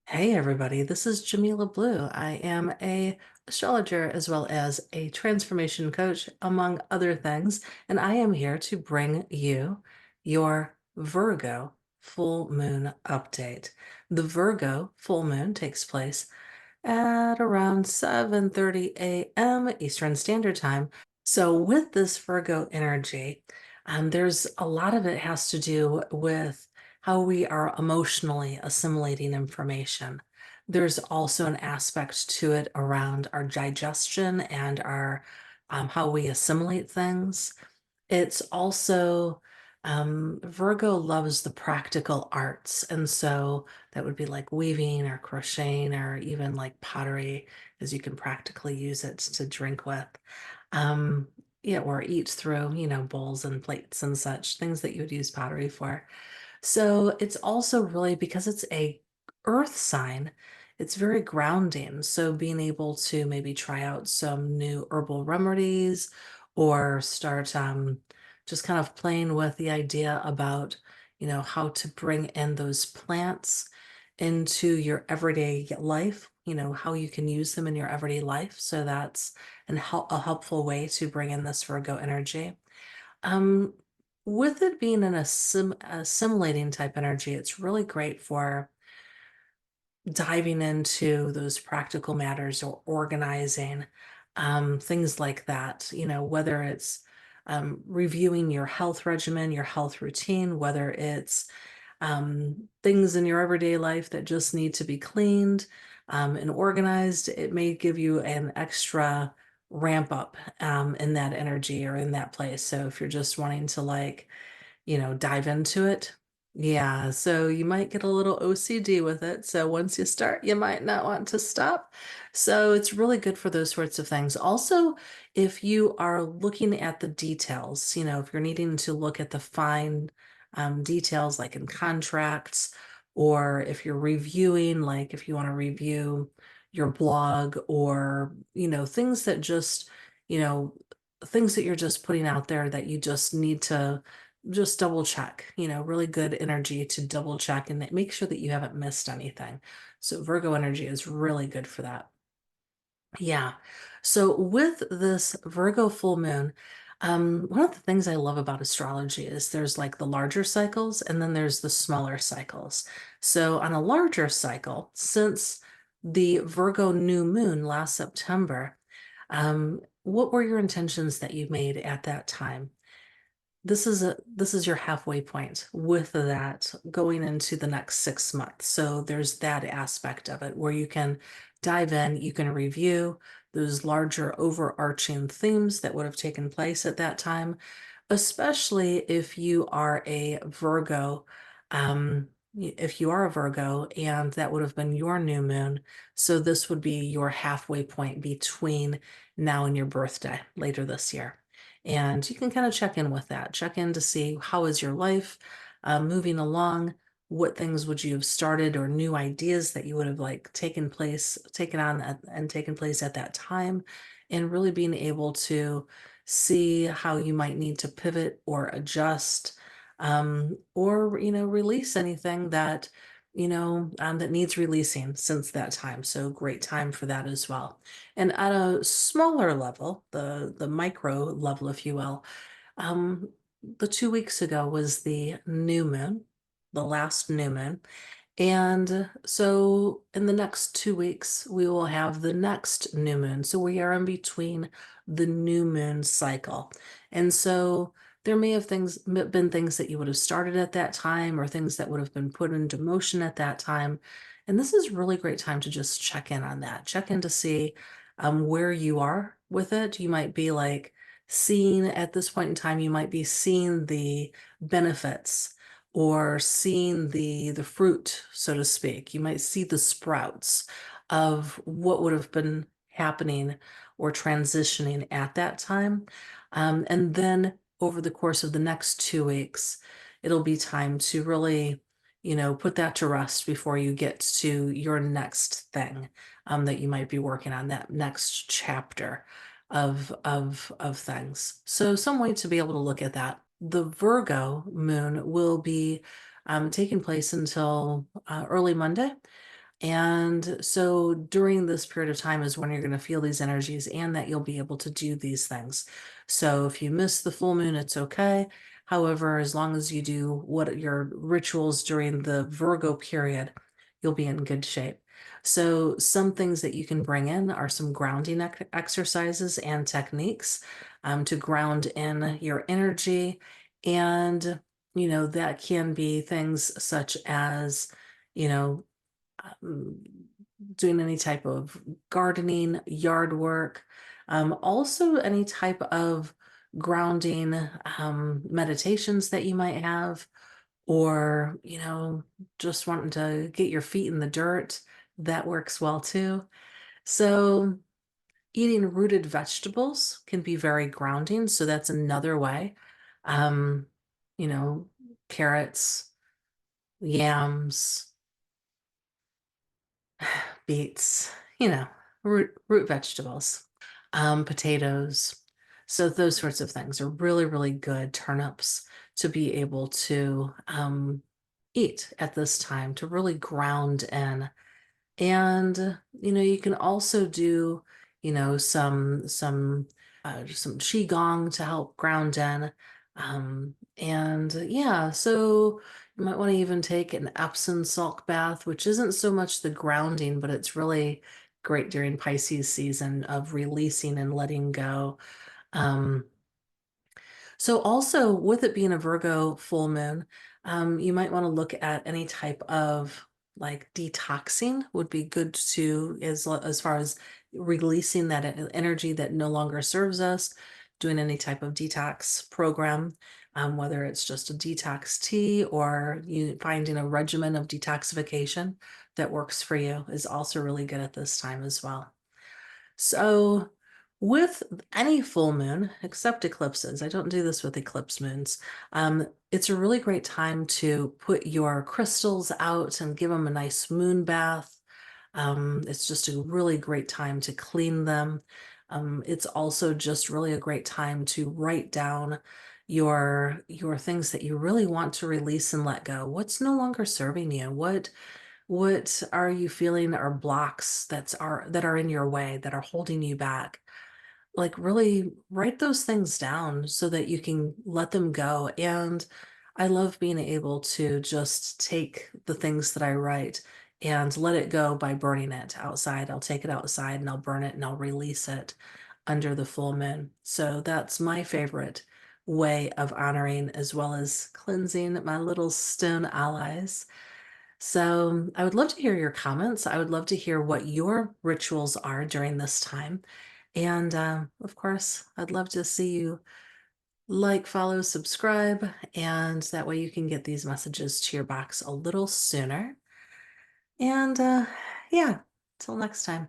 Hey everybody, this is Jamila Blue. I am a astrologer as well as a transformation coach, among other things, and I am here to bring you your Virgo full moon update. The Virgo full moon takes place at around 7:30 a.m. Eastern Standard Time. So with this Virgo energy, there's a lot of it has to do with how we are emotionally assimilating information. There's also an aspect to it around our digestion and our how we assimilate things. It's also Virgo loves the practical arts, and so that would be like weaving or crocheting or even like pottery, as you can practically use it to drink with. Um, yeah, or eat through, bowls and plates and such, things that you would use pottery for. So it's also really because it's a earth sign, it's very grounding. So being able to maybe try out some new herbal remedies or start just kind of playing with the idea about, how to bring in those plants into your everyday life, how you can use them in your everyday life. So that's a helpful way to bring in this Virgo energy. Um, with it being an assimilating type energy, it's really great for diving into those practical matters or organizing, things like that. Whether it's reviewing your health regimen, your health routine, whether it's things in your everyday life that just need to be cleaned and organized, it may give you an extra ramp up in that energy or in that place. So if you're just wanting to dive into it. Yeah, so you might get a little OCD with it. So once you start, you might not want to stop. So it's really good for those sorts of things. Also, if you are looking at the details, if you're needing to look at the fine details, like in contracts, or if you're reviewing, like if you want to review your blog or, things that just, you know, things that you're just putting out there that you just need to just double check, really good energy to double check and make sure that you haven't missed anything. So Virgo energy is really good for that. Yeah. So with this Virgo full moon, one of the things I love about astrology is there's like the larger cycles and then there's the smaller cycles. So on a larger cycle, since the Virgo new moon last September, what were your intentions that you made at that time? This is your halfway point with that going into the next 6 months. So there's that aspect of it where you can dive in, you can review those larger overarching themes that would have taken place at that time, especially if you are a Virgo. If you are a Virgo and that would have been your new moon, so this would be your halfway point between now and your birthday later this year. And you can kind of check in with that. Check in to see how is your life moving along. What things would you have started or new ideas that you would have like taken on and taken place at that time, and really being able to see how you might need to pivot or adjust, or release anything that that needs releasing since that time. So great time for that as well. And at a smaller level, the micro level, if you will, um, the 2 weeks ago was the new moon, the last new moon. And so in the next 2 weeks, we will have the next new moon. So we are in between the new moon cycle. And so there may have been things that you would have started at that time or things that would have been put into motion at that time. And this is a really great time to just check in on that. Check in to see where you are with it. You might be like seeing at this point in time, you might be seeing the benefits or seeing the fruit, so to speak. You might see the sprouts of what would have been happening or transitioning at that time. And then over the course of the next 2 weeks, it'll be time to really, put that to rest before you get to your next thing that you might be working on, that next chapter of things. So some way to be able to look at that. The Virgo moon will be taking place until early Monday. And so during this period of time is when you're going to feel these energies and that you'll be able to do these things. So if you miss the full moon, it's okay. However, as long as you do what your rituals during the Virgo period, you'll be in good shape. So some things that you can bring in are some grounding exercises and techniques to ground in your energy. And, that can be things such as, you know, um, doing any type of gardening, yard work, also any type of grounding meditations that you might have, or, just wanting to get your feet in the dirt. That works well too. So, eating rooted vegetables can be very grounding. So, that's another way. Um, you know, carrots, yams, beets, root vegetables, potatoes. So those sorts of things are really, really good turnips to be able to eat at this time to really ground in. And you can also do, some qigong to help ground in. And yeah, so you might want to even take an Epsom salt bath, which isn't so much the grounding, but it's really great during Pisces season of releasing and letting go. Um, so also with it being a Virgo full moon, you might want to look at any type of like detoxing would be good to as far as releasing that energy that no longer serves us, doing any type of detox program, whether it's just a detox tea or you finding a regimen of detoxification that works for you is also really good at this time as well. So, with any full moon, except eclipses, I don't do this with eclipse moons. It's a really great time to put your crystals out and give them a nice moon bath. It's just a really great time to clean them. It's also just really a great time to write down your things that you really want to release and let go. What's no longer serving you? What are you feeling are blocks that are in your way that are holding you back? Like really write those things down so that you can let them go. And I love being able to just take the things that I write and let it go by burning it outside. I'll take it outside and I'll burn it and I'll release it under the full moon. So that's my favorite way of honoring as well as cleansing my little stone allies. So I would love to hear your comments. I would love to hear what your rituals are during this time. And of course, I'd love to see you like, follow, subscribe, and that way you can get these messages to your box a little sooner. And yeah, till next time.